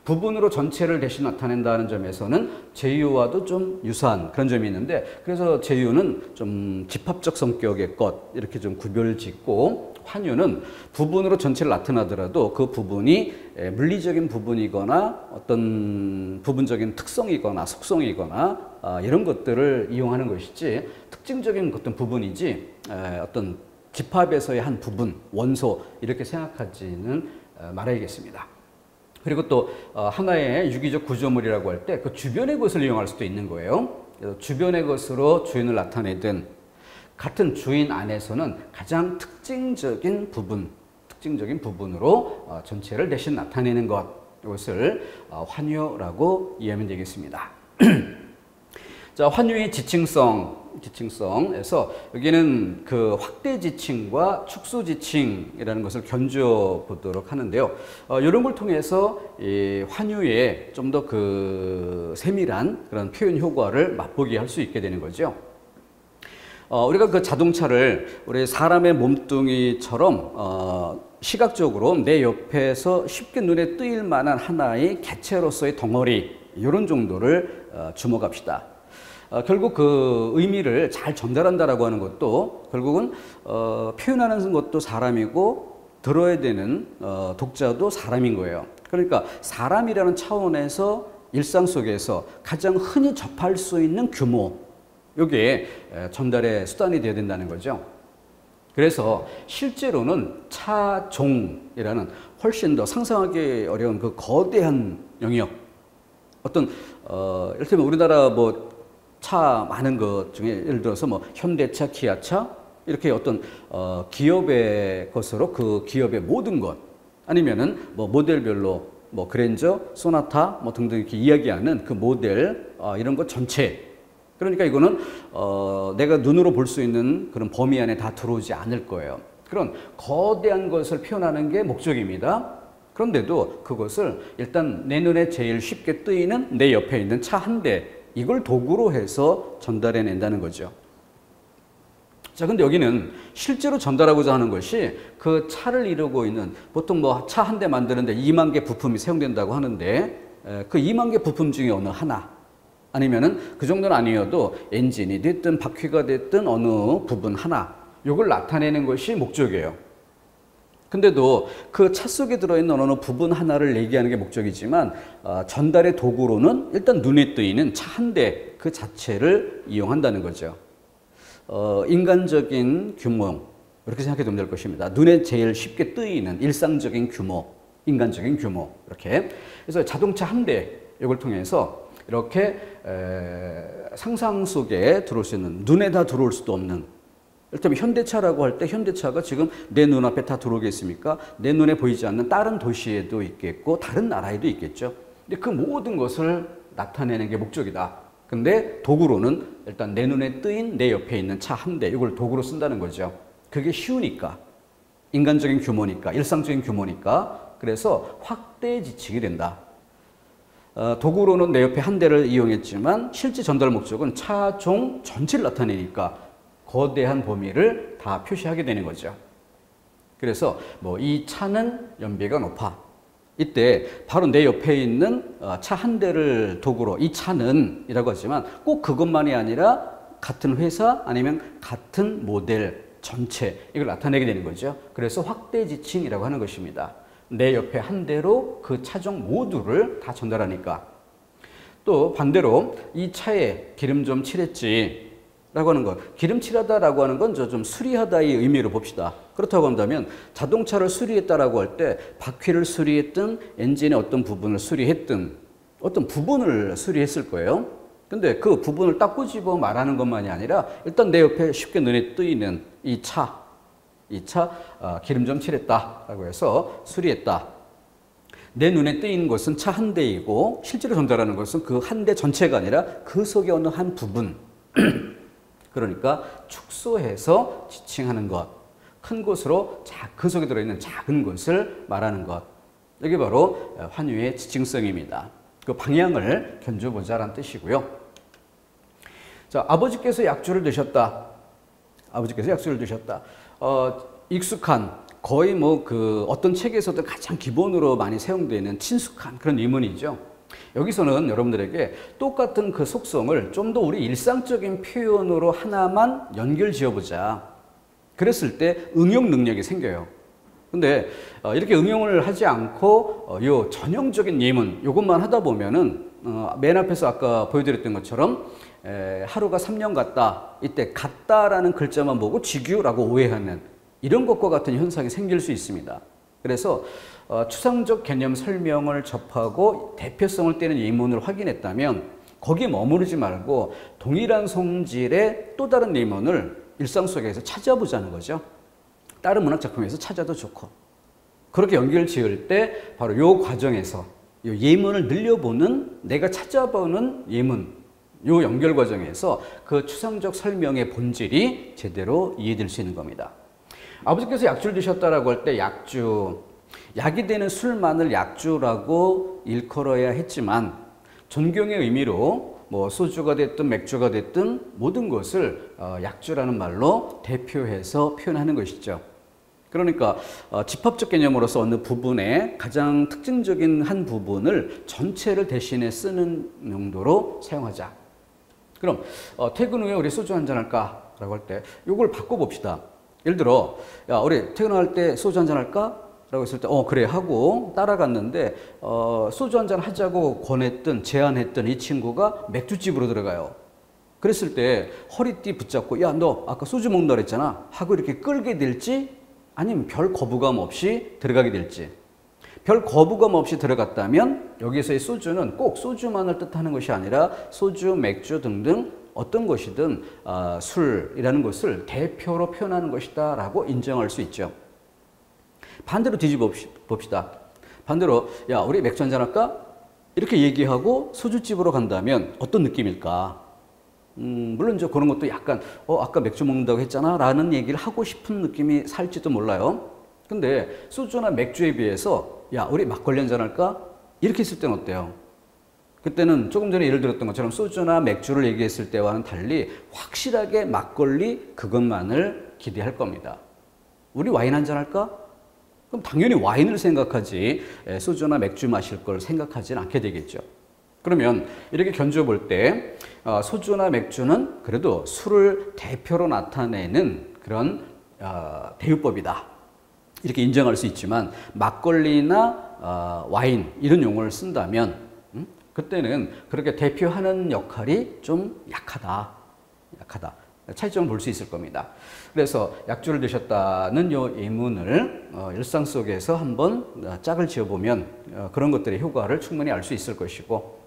부분으로 전체를 대신 나타낸다는 점에서는 제유와도 좀 유사한 그런 점이 있는데, 그래서 제유는 좀 집합적 성격의 것 이렇게 좀 구별짓고, 환유는 부분으로 전체를 나타나더라도 그 부분이 물리적인 부분이거나 어떤 부분적인 특성이거나 속성이거나 이런 것들을 이용하는 것이지 특징적인 어떤 부분이지 어떤 집합에서의 한 부분, 원소 이렇게 생각하지는 말아야겠습니다. 그리고 또 하나의 유기적 구조물이라고 할 때 그 주변의 것을 이용할 수도 있는 거예요. 그래서 주변의 것으로 주인을 나타내든, 같은 주인 안에서는 가장 특징적인 부분으로 전체를 대신 나타내는 것, 이것을 환유라고 이해하면 되겠습니다. 자, 환유의 지칭성에서 여기는 그 확대 지칭과 축소 지칭이라는 것을 견주어 보도록 하는데요. 이런 걸 통해서 이 환유의 좀 더 그 세밀한 그런 표현 효과를 맛보게 할 수 있게 되는 거죠. 우리가 그 자동차를 우리 사람의 몸뚱이처럼 시각적으로 내 옆에서 쉽게 눈에 띄일 만한 하나의 개체로서의 덩어리, 이런 정도를 주목합시다. 결국 그 의미를 잘 전달한다라고 하는 것도 결국은 표현하는 것도 사람이고 들어야 되는 독자도 사람인 거예요. 그러니까 사람이라는 차원에서 일상 속에서 가장 흔히 접할 수 있는 규모, 이게 전달의 수단이 되어야 된다는 거죠. 그래서 실제로는 차종이라는 훨씬 더 상상하기 어려운 그 거대한 영역, 어떤 이를테면 우리나라 뭐 차 많은 것 중에 예를 들어서 뭐 현대차, 기아차 이렇게 어떤 기업의 것으로 그 기업의 모든 것, 아니면은 뭐 모델별로 뭐 그랜저, 소나타 뭐 등등 이렇게 이야기하는 그 모델 이런 것 전체. 그러니까 이거는 내가 눈으로 볼 수 있는 그런 범위 안에 다 들어오지 않을 거예요. 그런 거대한 것을 표현하는 게 목적입니다. 그런데도 그것을 일단 내 눈에 제일 쉽게 뜨이는 내 옆에 있는 차 한 대, 이걸 도구로 해서 전달해 낸다는 거죠. 자, 근데 여기는 실제로 전달하고자 하는 것이 그 차를 이루고 있는, 보통 뭐 차 한 대 만드는데 2만 개 부품이 사용된다고 하는데 그 2만 개 부품 중에 어느 하나, 아니면은 그 정도는 아니어도 엔진이 됐든 바퀴가 됐든 어느 부분 하나, 이걸 나타내는 것이 목적이에요. 근데도 그 차 속에 들어있는 어느 부분 하나를 얘기하는 게 목적이지만 전달의 도구로는 일단 눈에 띄는 차 한 대 그 자체를 이용한다는 거죠. 인간적인 규모, 이렇게 생각해 두면 될 것입니다. 눈에 제일 쉽게 띄는 일상적인 규모, 인간적인 규모, 이렇게. 그래서 자동차 한 대, 이걸 통해서 이렇게 상상 속에 들어올 수 있는, 눈에 다 들어올 수도 없는, 일단 현대차라고 할 때 현대차가 지금 내 눈앞에 다 들어오겠습니까? 내 눈에 보이지 않는 다른 도시에도 있겠고 다른 나라에도 있겠죠. 근데 그 모든 것을 나타내는 게 목적이다. 근데 도구로는 일단 내 눈에 뜨인 내 옆에 있는 차 한 대, 이걸 도구로 쓴다는 거죠. 그게 쉬우니까, 인간적인 규모니까, 일상적인 규모니까. 그래서 확대 지칭이 된다. 도구로는 내 옆에 한 대를 이용했지만 실제 전달 목적은 차종 전체를 나타내니까 거대한 범위를 다 표시하게 되는 거죠. 그래서 뭐 이 차는 연비가 높아. 이때 바로 내 옆에 있는 차 한 대를 도구로 이 차는 이라고 하지만 꼭 그것만이 아니라 같은 회사 아니면 같은 모델 전체, 이걸 나타내게 되는 거죠. 그래서 확대 지칭이라고 하는 것입니다. 내 옆에 한 대로 그 차종 모두를 다 전달하니까. 또 반대로 이 차에 기름 좀 칠했지, 라고 하는 것, 기름칠하다라고 하는 건 좀 수리하다의 의미로 봅시다. 그렇다고 한다면 자동차를 수리했다라고 할 때 바퀴를 수리했든 엔진의 어떤 부분을 수리했든 어떤 부분을 수리했을 거예요. 근데 그 부분을 딱 꼬집어 말하는 것만이 아니라 일단 내 옆에 쉽게 눈에 띄는 이 차 기름 좀 칠했다라고 해서 수리했다. 내 눈에 띄는 것은 차 한 대이고 실제로 전달하는 것은 그 한 대 전체가 아니라 그 속의 어느 한 부분. 그러니까 축소해서 지칭하는 것, 큰 것으로 그 속에 들어있는 작은 것을 말하는 것. 이게 바로 환유의 지칭성입니다. 그 방향을 견줘보자라는 뜻이고요. 자, 아버지께서 약주를 드셨다. 아버지께서 약주를 드셨다. 익숙한, 거의 뭐 그 어떤 책에서도 가장 기본으로 많이 사용되는 친숙한 그런 예문이죠. 여기서는 여러분들에게 똑같은 그 속성을 좀 더 우리 일상적인 표현으로 하나만 연결 지어보자. 그랬을 때 응용 능력이 생겨요. 근데 이렇게 응용을 하지 않고 요 전형적인 예문 요것만 하다 보면은 맨 앞에서 아까 보여드렸던 것처럼 하루가 3년 같다. 이때 같다라는 글자만 보고 지규라고 오해하는 이런 것과 같은 현상이 생길 수 있습니다. 그래서 추상적 개념 설명을 접하고 대표성을 띠는 예문을 확인했다면 거기에 머무르지 말고 동일한 성질의 또 다른 예문을 일상 속에서 찾아보자는 거죠. 다른 문학 작품에서 찾아도 좋고. 그렇게 연결 지을 때 바로 이 과정에서 이 예문을 늘려보는, 내가 찾아보는 예문, 이 연결 과정에서 그 추상적 설명의 본질이 제대로 이해될 수 있는 겁니다. 아버지께서 약주를 드셨다라고 할 때 약주, 약이 되는 술만을 약주라고 일컬어야 했지만 존경의 의미로 뭐 소주가 됐든 맥주가 됐든 모든 것을 약주라는 말로 대표해서 표현하는 것이죠. 그러니까 집합적 개념으로서 어느 부분의 가장 특징적인 한 부분을 전체를 대신해 쓰는 용도로 사용하자. 그럼 퇴근 후에 우리 소주 한잔 할까? 라고 할 때 이걸 바꿔봅시다. 예를 들어 야 우리 퇴근할 때 소주 한잔 할까? 라고 했을 때 그래 하고 따라갔는데 소주 한잔 하자고 권했던 제안했던 이 친구가 맥주집으로 들어가요. 그랬을 때 허리띠 붙잡고 야 너 아까 소주 먹는다 그랬잖아 하고 이렇게 끌게 될지 아니면 별 거부감 없이 들어가게 될지. 별 거부감 없이 들어갔다면 여기서의 소주는 꼭 소주만을 뜻하는 것이 아니라 소주, 맥주 등등 어떤 것이든 술이라는 것을 대표로 표현하는 것이다 라고 인정할 수 있죠. 반대로 뒤집어 봅시다. 반대로 야 우리 맥주 한잔 할까? 이렇게 얘기하고 소주집으로 간다면 어떤 느낌일까? 물론 이제 그런 것도 약간 아까 맥주 먹는다고 했잖아 라는 얘기를 하고 싶은 느낌이 살지도 몰라요. 근데 소주나 맥주에 비해서 야 우리 막걸리 한잔 할까? 이렇게 했을 때는 어때요? 그때는 조금 전에 예를 들었던 것처럼 소주나 맥주를 얘기했을 때와는 달리 확실하게 막걸리 그것만을 기대할 겁니다. 우리 와인 한잔 할까? 그럼 당연히 와인을 생각하지 소주나 맥주 마실 걸 생각하지는 않게 되겠죠. 그러면 이렇게 견주어 때 소주나 맥주는 그래도 술을 대표로 나타내는 그런 대유법이다. 이렇게 인정할 수 있지만 막걸리나 와인 이런 용어를 쓴다면 그때는 그렇게 대표하는 역할이 좀 약하다. 차이점을 볼 수 있을 겁니다. 그래서 약주를 드셨다는 요 예문을 일상 속에서 한번 짝을 지어보면 그런 것들의 효과를 충분히 알 수 있을 것이고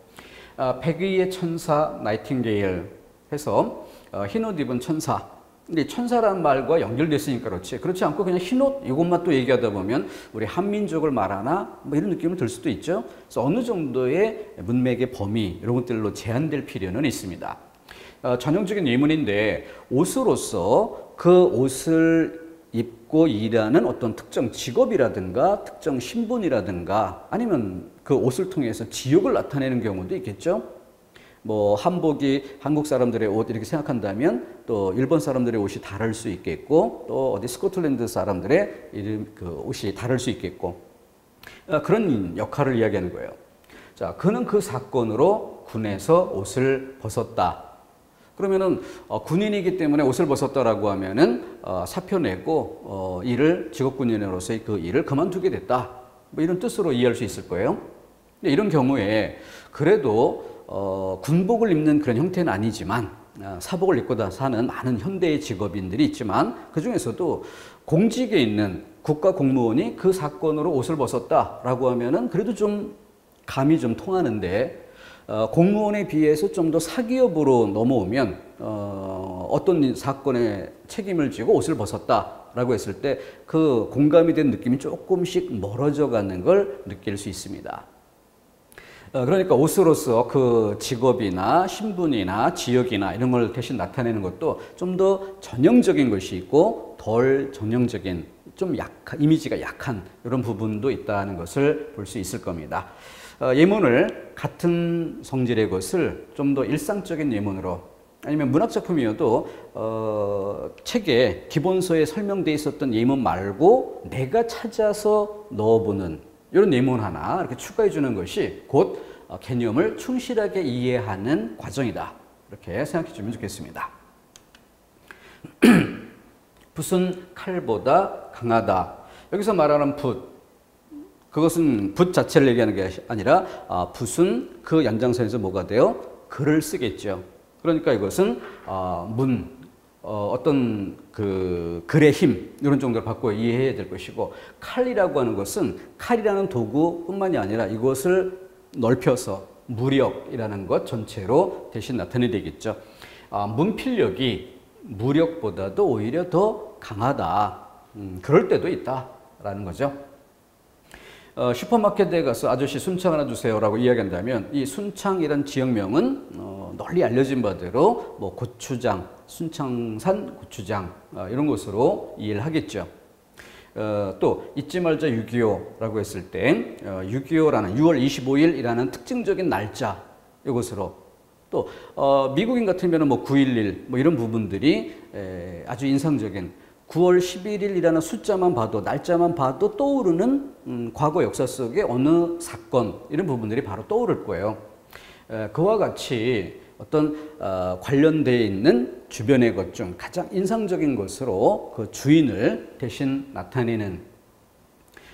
백의의 천사 나이팅게일 해서 흰옷 입은 천사. 근데 천사라는 말과 연결됐으니까 그렇지 않고 그냥 흰옷 이것만 또 얘기하다 보면 우리 한민족을 말하나 뭐 이런 느낌을 들 수도 있죠. 그래서 어느 정도의 문맥의 범위 이런 것들로 제한될 필요는 있습니다. 전형적인 예문인데 옷으로서 그 옷을 입고 일하는 어떤 특정 직업이라든가 특정 신분이라든가 아니면 그 옷을 통해서 지역을 나타내는 경우도 있겠죠. 뭐 한복이 한국 사람들의 옷 이렇게 생각한다면 또 일본 사람들의 옷이 다를 수 있겠고 또 어디 스코틀랜드 사람들의 그 옷이 다를 수 있겠고 그런 역할을 이야기하는 거예요. 자, 그는 그 사건으로 군에서 옷을 벗었다. 그러면은 군인이기 때문에 옷을 벗었다라고 하면은 사표 내고 직업군인으로서의 그 일을 그만두게 됐다. 뭐 이런 뜻으로 이해할 수 있을 거예요. 근데 이런 경우에 그래도 군복을 입는 그런 형태는 아니지만 사복을 입고 다 사는 많은 현대의 직업인들이 있지만 그 중에서도 공직에 있는 국가 공무원이 그 사건으로 옷을 벗었다라고 하면은 그래도 좀 감이 좀 통하는데 공무원에 비해서 좀 더 사기업으로 넘어오면 어떤 사건에 책임을 지고 옷을 벗었다라고 했을 때 그 공감이 된 느낌이 조금씩 멀어져 가는 걸 느낄 수 있습니다. 그러니까 옷으로서 그 직업이나 신분이나 지역이나 이런 걸 대신 나타내는 것도 좀 더 전형적인 것이 있고 덜 전형적인 좀 약한 이미지가 약한 이런 부분도 있다는 것을 볼 수 있을 겁니다. 예문을 같은 성질의 것을 좀 더 일상적인 예문으로 아니면 문학작품이어도 책에 기본서에 설명되어 있었던 예문 말고 내가 찾아서 넣어보는 이런 예문 하나 이렇게 추가해 주는 것이 곧 개념을 충실하게 이해하는 과정이다. 이렇게 생각해 주면 좋겠습니다. 붓은 칼보다 강하다. 여기서 말하는 붓, 그것은 붓 자체를 얘기하는 게 아니라 붓은 그 연장선에서 뭐가 돼요? 글을 쓰겠죠. 그러니까 이것은 어떤 그 글의 힘 이런 정도를 받고 이해해야 될 것이고 칼이라고 하는 것은 칼이라는 도구뿐만이 아니라 이것을 넓혀서 무력이라는 것 전체로 대신 나타내야 되겠죠. 문필력이 무력보다도 오히려 더 강하다. 그럴 때도 있다라는 거죠. 슈퍼마켓에 가서 아저씨 순창 하나 주세요라고 이야기한다면 이 순창이라는 지역명은 널리 알려진 바대로 뭐 고추장, 순창산 고추장 이런 것으로 이해를 하겠죠. 또 잊지 말자 6.25라고 했을 때 6.25라는 6월 25일이라는 특징적인 날짜 이것으로 또 미국인 같으면 뭐 9.11 뭐 이런 부분들이 아주 인상적인 9월 11일이라는 숫자만 봐도 날짜만 봐도 떠오르는 과거 역사 속의 어느 사건 이런 부분들이 바로 떠오를 거예요. 그와 같이 어떤 관련되어 있는 주변의 것 중 가장 인상적인 것으로 그 주인을 대신 나타내는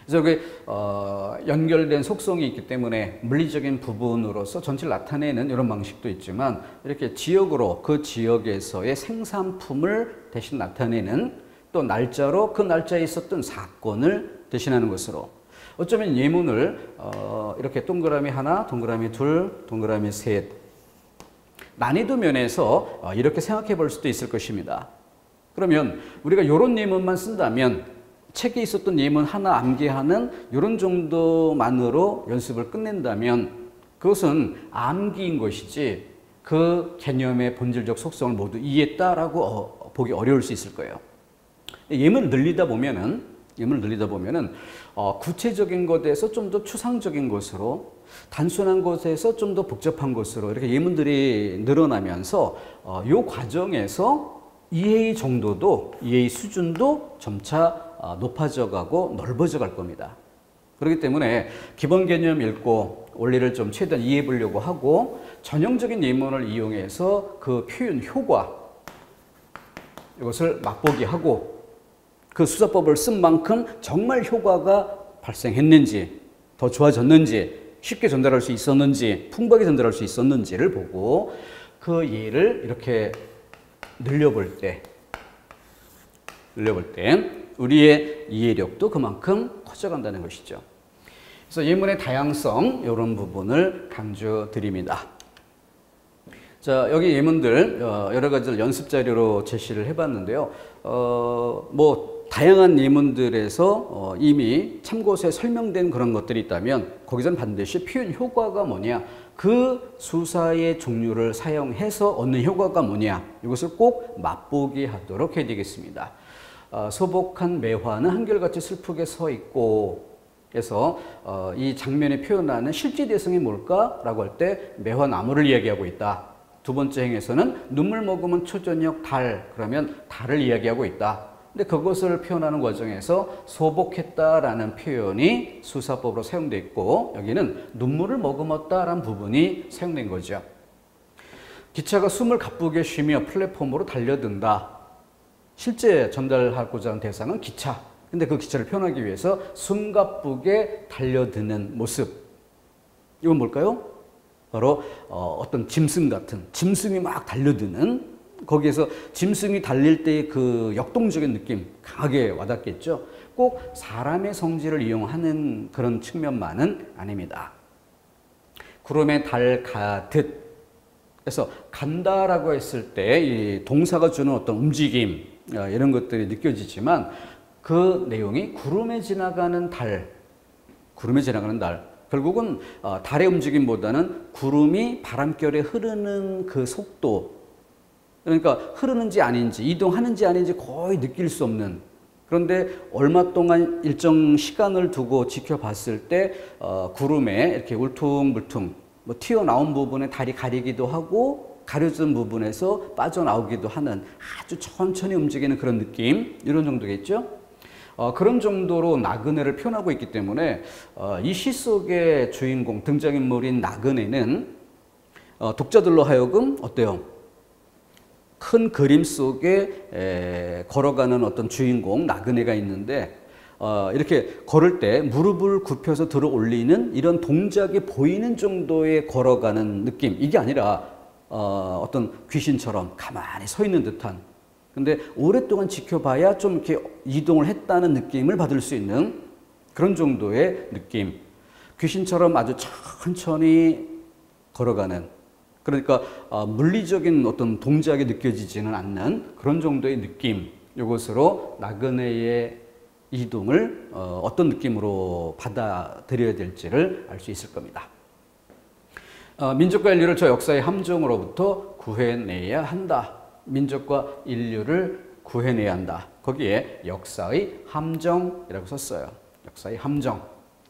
그래서 그 연결된 속성이 있기 때문에 물리적인 부분으로서 전체를 나타내는 이런 방식도 있지만 이렇게 지역으로 그 지역에서의 생산품을 대신 나타내는 또 날짜로 그 날짜에 있었던 사건을 대신하는 것으로 어쩌면 예문을 이렇게 동그라미 하나, 동그라미 둘, 동그라미 셋 난이도 면에서 이렇게 생각해 볼 수도 있을 것입니다. 그러면 우리가 이런 예문만 쓴다면 책에 있었던 예문 하나 암기하는 이런 정도만으로 연습을 끝낸다면 그것은 암기인 것이지 그 개념의 본질적 속성을 모두 이해했다라고 보기 어려울 수 있을 거예요. 예문을 늘리다 보면은 구체적인 것에서 좀 더 추상적인 것으로 단순한 것에서 좀 더 복잡한 것으로 이렇게 예문들이 늘어나면서 이 과정에서 이해의 정도도 이해의 수준도 점차 높아져 가고 넓어져 갈 겁니다. 그렇기 때문에 기본 개념 읽고 원리를 좀 최대한 이해해 보려고 하고 전형적인 예문을 이용해서 그 표현 효과 이것을 맛보기 하고 그 수사법을 쓴 만큼 정말 효과가 발생했는지 더 좋아졌는지 쉽게 전달할 수 있었는지 풍부하게 전달할 수 있었는지를 보고 그 이해를 이렇게 늘려볼 때 우리의 이해력도 그만큼 커져간다는 것이죠. 그래서 예문의 다양성 이런 부분을 강조드립니다. 자, 여기 예문들 여러 가지를 연습 자료로 제시를 해봤는데요. 뭐 다양한 예문들에서 이미 참고서에 설명된 그런 것들이 있다면 거기선 반드시 표현 효과가 뭐냐, 그 수사의 종류를 사용해서 얻는 효과가 뭐냐, 이것을 꼭 맛보기 하도록 해야 되겠습니다. 소복한 매화는 한결같이 슬프게 서 있고 그래서 이 장면에 표현하는 실제 대상이 뭘까라고 할 때 매화나무를 이야기하고 있다. 두 번째 행에서는 눈물 머금은 초저녁 달, 그러면 달을 이야기하고 있다. 근데 그것을 표현하는 과정에서 소복했다라는 표현이 수사법으로 사용되어 있고 여기는 눈물을 머금었다라는 부분이 사용된 거죠. 기차가 숨을 가쁘게 쉬며 플랫폼으로 달려든다. 실제 전달하고자 하는 대상은 기차. 근데 그 기차를 표현하기 위해서 숨가쁘게 달려드는 모습. 이건 뭘까요? 바로 어떤 짐승 같은, 짐승이 막 달려드는, 거기에서 짐승이 달릴 때의 그 역동적인 느낌 강하게 와닿겠죠. 꼭 사람의 성질을 이용하는 그런 측면만은 아닙니다. 구름에 달 가듯. 그래서 간다라고 했을 때 이 동사가 주는 어떤 움직임 이런 것들이 느껴지지만 그 내용이 구름에 지나가는 달, 결국은 달의 움직임보다는 구름이 바람결에 흐르는 그 속도, 그러니까 흐르는지 아닌지, 이동하는지 아닌지 거의 느낄 수 없는, 그런데 얼마 동안 일정 시간을 두고 지켜봤을 때 구름에 이렇게 울퉁불퉁 뭐 튀어나온 부분에 달이 가리기도 하고 가려진 부분에서 빠져나오기도 하는 아주 천천히 움직이는 그런 느낌, 이런 정도겠죠. 그런 정도로 나그네를 표현하고 있기 때문에 이 시 속의 주인공, 등장인물인 나그네는 독자들로 하여금 어때요? 큰 그림 속에 걸어가는 어떤 주인공, 나그네가 있는데 이렇게 걸을 때 무릎을 굽혀서 들어 올리는 이런 동작이 보이는 정도의 걸어가는 느낌, 이게 아니라 어떤 귀신처럼 가만히 서 있는 듯한, 근데 오랫동안 지켜봐야 좀 이렇게 이동을 했다는 느낌을 받을 수 있는 그런 정도의 느낌. 귀신처럼 아주 천천히 걸어가는, 그러니까 물리적인 어떤 동작이 느껴지지는 않는 그런 정도의 느낌. 이것으로 나그네의 이동을 어떤 느낌으로 받아들여야 될지를 알 수 있을 겁니다. 민족과 인류를 저 역사의 함정으로부터 구해내야 한다. 민족과 인류를 구해내야 한다. 거기에 역사의 함정이라고 썼어요. 역사의 함정.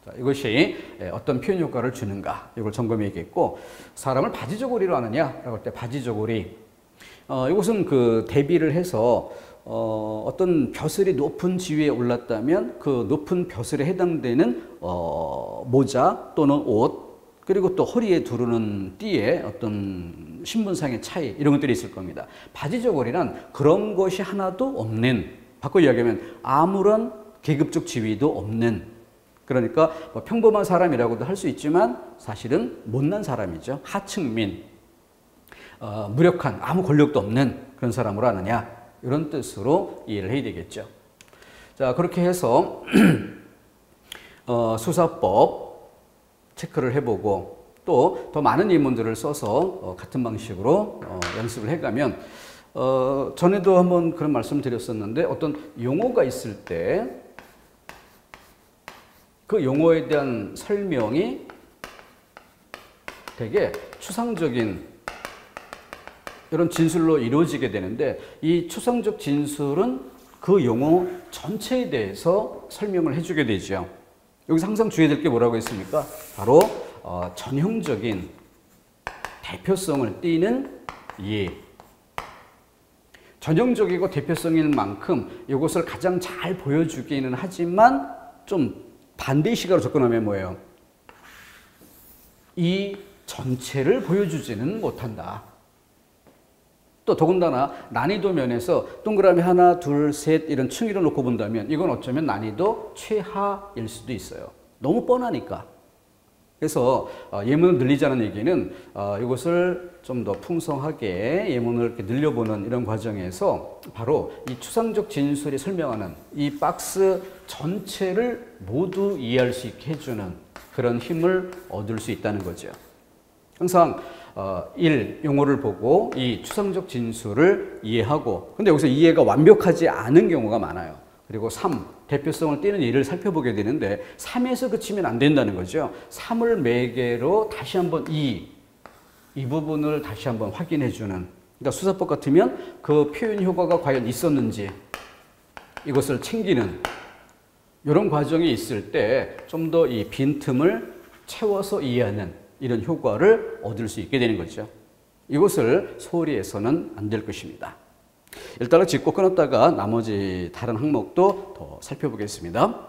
자, 이것이 어떤 표현 효과를 주는가, 이걸 점검해야겠고, 사람을 바지저고리로 하느냐라고 할 때 바지저고리. 이것은 그 대비를 해서 어떤 벼슬이 높은 지위에 올랐다면 그 높은 벼슬에 해당되는 모자 또는 옷, 그리고 또 허리에 두르는 띠에 어떤 신분상의 차이, 이런 것들이 있을 겁니다. 바지저고리란 그런 것이 하나도 없는, 바꿔 이야기하면 아무런 계급적 지위도 없는, 그러니까 뭐 평범한 사람이라고도 할 수 있지만 사실은 못난 사람이죠. 하층민, 무력한, 아무 권력도 없는 그런 사람으로 하느냐, 이런 뜻으로 이해를 해야 되겠죠. 자, 그렇게 해서 수사법 체크를 해보고 또 더 많은 예문들을 써서 같은 방식으로 연습을 해가면, 전에도 한번 그런 말씀을 드렸었는데, 어떤 용어가 있을 때 그 용어에 대한 설명이 되게 추상적인 이런 진술로 이루어지게 되는데, 이 추상적 진술은 그 용어 전체에 대해서 설명을 해주게 되죠. 여기서 항상 주의해야 될 게 뭐라고 했습니까? 바로 전형적인 대표성을 띠는 예. 전형적이고 대표성인 만큼 이것을 가장 잘 보여주기는 하지만 좀 반대의 시각으로 접근하면 뭐예요? 이 전체를 보여주지는 못한다. 또 더군다나 난이도 면에서 동그라미 하나, 둘, 셋 이런 층위를 놓고 본다면 이건 어쩌면 난이도 최하일 수도 있어요. 너무 뻔하니까. 그래서 예문을 늘리자는 얘기는 이것을 좀 더 풍성하게 예문을 이렇게 늘려보는 이런 과정에서 바로 이 추상적 진술이 설명하는 이 박스 전체를 모두 이해할 수 있게 해주는 그런 힘을 얻을 수 있다는 거죠. 항상 1. 용어를 보고 이 추상적 진술을 이해하고, 근데 여기서 이해가 완벽하지 않은 경우가 많아요. 그리고 3. 대표성을 띠는 예를 살펴보게 되는데 3에서 그치면 안 된다는 거죠. 3을 매개로 다시 한번 이 부분을 다시 한번 확인해 주는, 그러니까 수사법 같으면 그 표현 효과가 과연 있었는지 이것을 챙기는 이런 과정이 있을 때 좀 더 이 빈틈을 채워서 이해하는 이런 효과를 얻을 수 있게 되는 거죠. 이것을 소홀히 해서는 안 될 것입니다. 일단은 짚고 끊었다가 나머지 다른 항목도 더 살펴보겠습니다.